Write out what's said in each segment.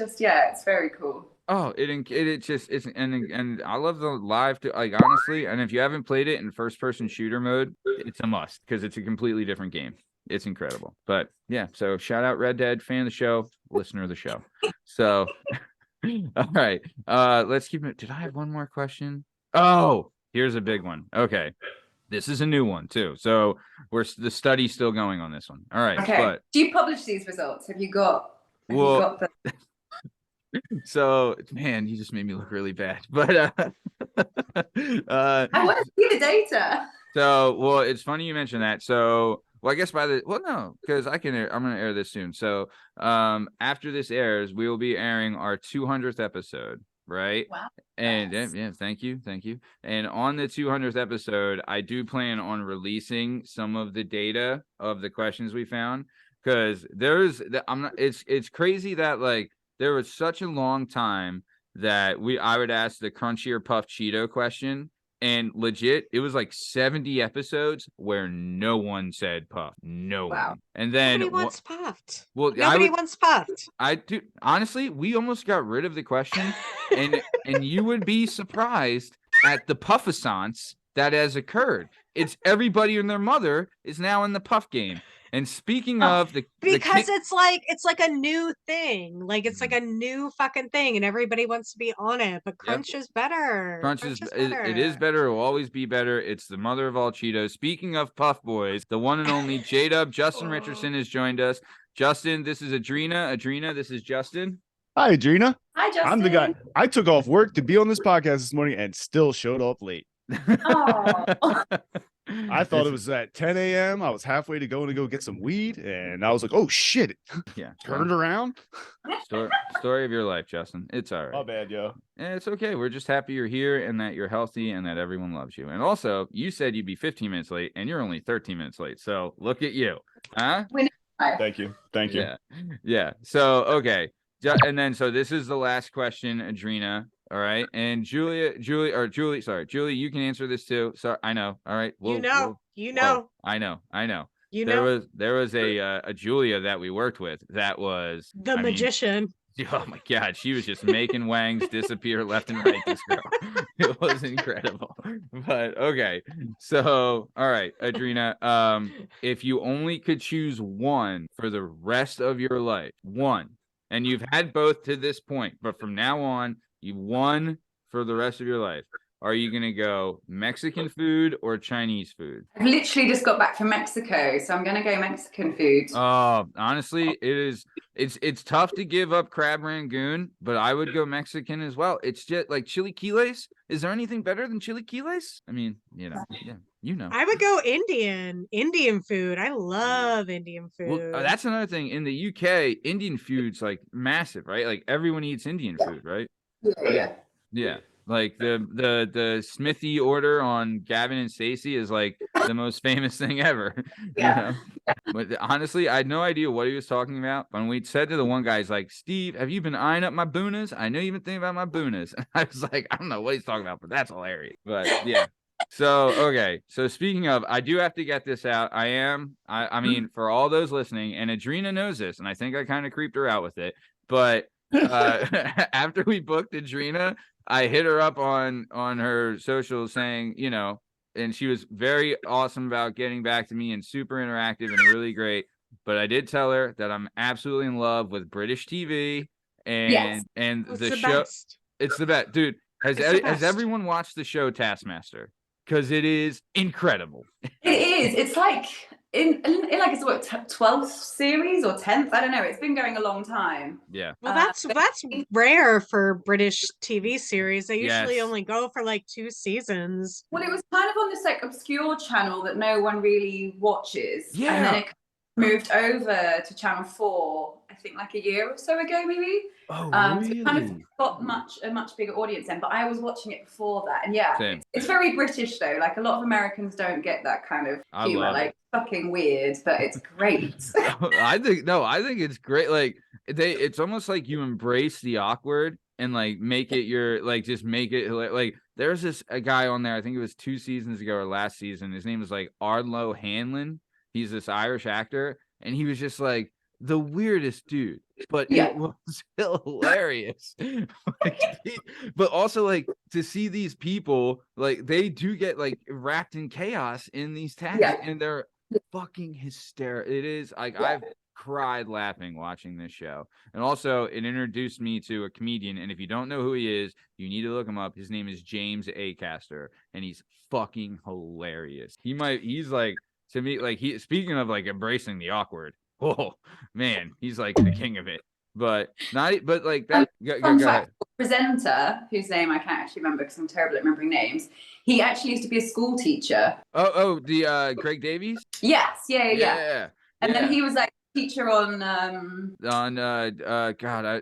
just, yeah, it's very cool. Oh, it just it's and I love the live to like honestly, and if you haven't played it in first person shooter mode, it's a must because it's a completely different game. It's incredible. But yeah, so shout out Red Dead, fan of the show, listener of the show. So all right. Let's keep it. Did I have one more question? Oh, here's a big one. Okay. This is a new one too. So the study's still going on this one. All right. Okay. But do you publish these results? Have you got well, the so man, you just made me look really bad. But I want to see the data. so well, it's funny you mentioned that. So well, I guess no, because I'm gonna air this soon. So after this airs, we will be airing our 200th episode, right? Wow. And Yes. yeah, thank you. And on the 200th episode, I do plan on releasing some of the data of the questions we found because I'm not. It's crazy that like there was such a long time that I would ask the crunchy or puff Cheeto question. And legit, it was like 70 episodes where no one said puff. No Wow. one. And then Nobody wants puffed. well, Nobody wants puffed. I do honestly, we almost got rid of the question, and you would be surprised at the puffissance that has occurred. It's everybody and their mother is now in the puff game. And speaking of because it's like a new thing, like it's like a new fucking thing, and everybody wants to be on it. But Crunch is better. Crunch is better. It is better. It will always be better. It's the mother of all Cheetos. Speaking of Puff Boys, the one and only jdub Justin Richardson has joined us. Justin, this is Adreena. Adreena, this is Justin. Hi, Adreena. Hi, Justin. I'm the guy. I took off work to be on this podcast this morning and still showed up late. Oh. I thought it was at 10 a.m. I was halfway to go get some weed, and I was like, "Oh shit!" Yeah, turned around. Story of your life, Justin. It's all right. My bad, yo. It's okay. We're just happy you're here and that you're healthy and that everyone loves you. And also, you said you'd be 15 minutes late, and you're only 13 minutes late. So look at you, huh? Thank you. Yeah. So okay, and then so this is the last question, Adreena. All right, and Julie, you can answer this too. Sorry, I know. All right, you know. I know. There was a Julia that we worked with that was the magician. Oh my God, she was just making Wangs disappear left and right. This girl, it was incredible. But okay, so all right, Adreena, if you only could choose one for the rest of your life, one, and you've had both to this point, but from now on. You won for the rest of your life. Are you going to go Mexican food or Chinese food? I've literally just got back from Mexico, so I'm going to go Mexican food. Honestly, it's tough to give up crab rangoon, but I would go Mexican as well. It's just like chilaquiles. Is there anything better than chilaquiles? I mean, yeah. I would go Indian food. I love Indian food. Well, that's another thing. In the UK, Indian food's like massive, right? Like everyone eats Indian food, right? Yeah. Like the Smithy order on Gavin and Stacey is like the most famous thing ever. Yeah. But honestly, I had no idea what he was talking about. When we said to the one guy, he's like, Steve, have you been eyeing up my boonas? I know you've been thinking about my boonas. And I was like, I don't know what he's talking about, but that's hilarious. But yeah. So, okay. So speaking of, I do have to get this out. I mean, for all those listening, and Adreena knows this, and I think I kind of creeped her out with it, but after we booked Adreena, I hit her up on her socials saying, and she was very awesome about getting back to me and super interactive and really great. But I did tell her that I'm absolutely in love with British TV and the show. Best. It's the best, dude. Has everyone watched the show Taskmaster? Because it is incredible. It is. It's like in like it's what 12th series or 10th. I don't know. It's been going a long time. Yeah. Well, that's rare for British TV series. They usually only go for like 2 seasons. Well, it was kind of on this like obscure channel that no one really watches. Yeah. And then it moved over to Channel 4, I think like a year or so ago, maybe. Oh, really? So it kind of got a much bigger audience then, but I was watching it before that. And yeah, it's very British though. Like a lot of Americans don't get that kind of humor. Like fucking weird, but it's great. I think it's great. Like it's almost like you embrace the awkward and like make it your like just make it like there's a guy on there, I think it was 2 seasons ago or last season. His name was like Ardlo Hanlon. He's this Irish actor, and he was just like the weirdest dude. but it was hilarious. But also like to see these people, like they do get like wrapped in chaos in these tasks, and they're fucking hysterical. It is like I've cried laughing watching this show. And also it introduced me to a comedian, and if you don't know who he is, you need to look him up. His name is James Acaster, and he's fucking hilarious. He's like, to me, like, speaking of like embracing the awkward, oh man, he's like the king of it. But like that. Go ahead. Presenter, whose name I can't actually remember because I'm terrible at remembering names. He actually used to be a school teacher. The Greg Davies. Yes, yeah. And then he was like teacher on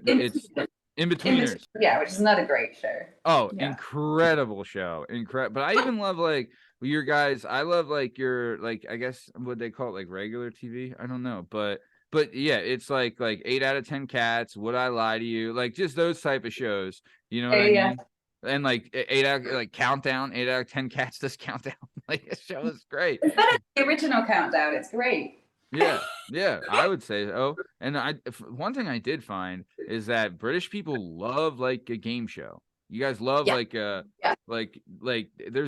it's In-Betweeners. Yeah, which is another great show. Oh, incredible show. But I even love like your guys. I love like your, like, I guess what they call it, like regular TV. I don't know, but yeah, it's like 8 out of 10 cats. Would I lie to you? Like just those type of shows. You know what I mean? And like 8 out, like Countdown, 8 out of 10 cats does Countdown. Like the show is great. It's better than the original Countdown. It's great. Yeah, I would say so. And one thing I did find is that British people love like a game show. You guys love like there's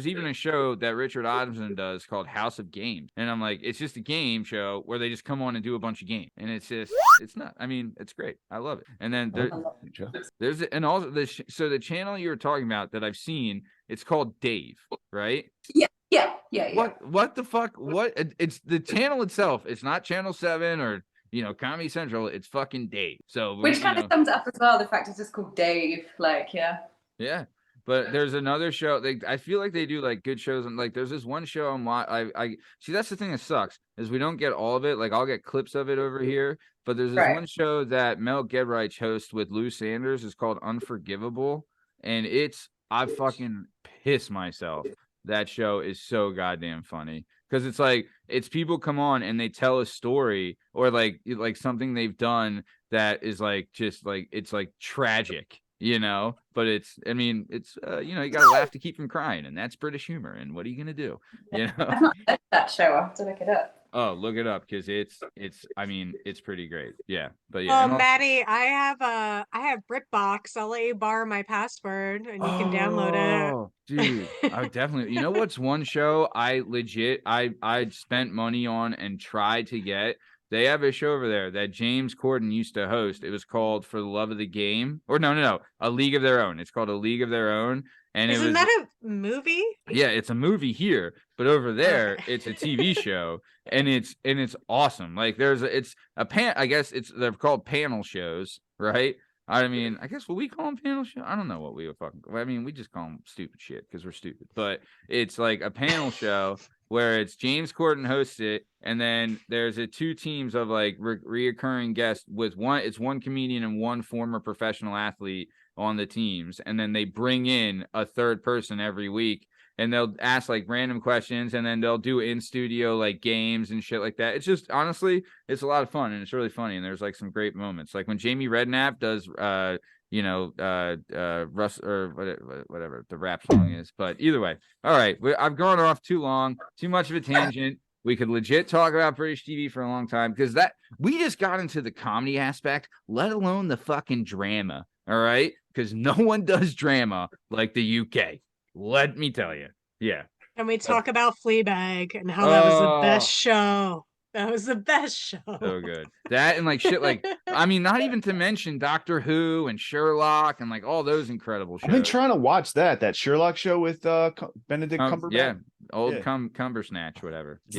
even a show that Richard Adamson does called House of Games, and I'm like, it's just a game show where they just come on and do a bunch of games, and it's not. I mean, it's great. I love it. And then there's and also so the channel you were talking about that I've seen, it's called Dave, right? Yeah. What the fuck? What? It's the channel itself. It's not Channel 7 or Comedy Central. It's fucking Dave. So which kind of sums it up as well. The fact it's just called Dave. Like, yeah. But there's another show. I feel like they do like good shows, and like there's this one show I see. That's the thing that sucks is we don't get all of it. Like I'll get clips of it over here, but there's this one show that Mel Gedreich hosts with Lou Sanders. It's called Unforgivable, and I fucking piss myself. That show is so goddamn funny because it's people come on and they tell a story or like something they've done that is like just like it's like tragic. But you gotta laugh to keep from crying, and that's British humor. And what are you gonna do? I've not heard that show. I'll have to look it up. Oh, look it up because it's pretty great. Yeah, but yeah. Matty, I have BritBox. I'll let you borrow my password, and you can download it. Oh, dude, I would definitely. You know what's one show I spent money on and tried to get. They have a show over there that James Corden used to host. It was called For the Love of the Game. Or no, A League of Their Own. It's called A League of Their Own. And Isn't that a movie? Yeah, it's a movie here, but over there it's a TV show, and it's awesome. Like I guess they're called panel shows, right? I mean, I guess what we call them panel show. I don't know what we would we just call them stupid shit because we're stupid. But it's like a panel show where it's James Corden hosts it, and then there's two teams of like reoccurring guests with one comedian and one former professional athlete on the teams, and then they bring in a third person every week, and they'll ask like random questions, and then they'll do in studio like games and shit like that. It's just honestly, it's a lot of fun, and it's really funny, and there's like some great moments, like when Jamie Redknapp does Russ or whatever the rap song is. But either way, all right, I've gone off too long, too much of a tangent. We could legit talk about British TV for a long time because we just got into the comedy aspect, let alone the fucking drama. All right, because no one does drama like the UK. Let me tell you. Yeah. And we talk about Fleabag and how that was the best show. That was the best show. So good. That and like shit like, I mean, not even to mention Doctor Who and Sherlock and like all those incredible shows. I've been trying to watch that Sherlock show with Benedict Cumberbatch. Yeah. Old Cumbersnatch, whatever. Yeah.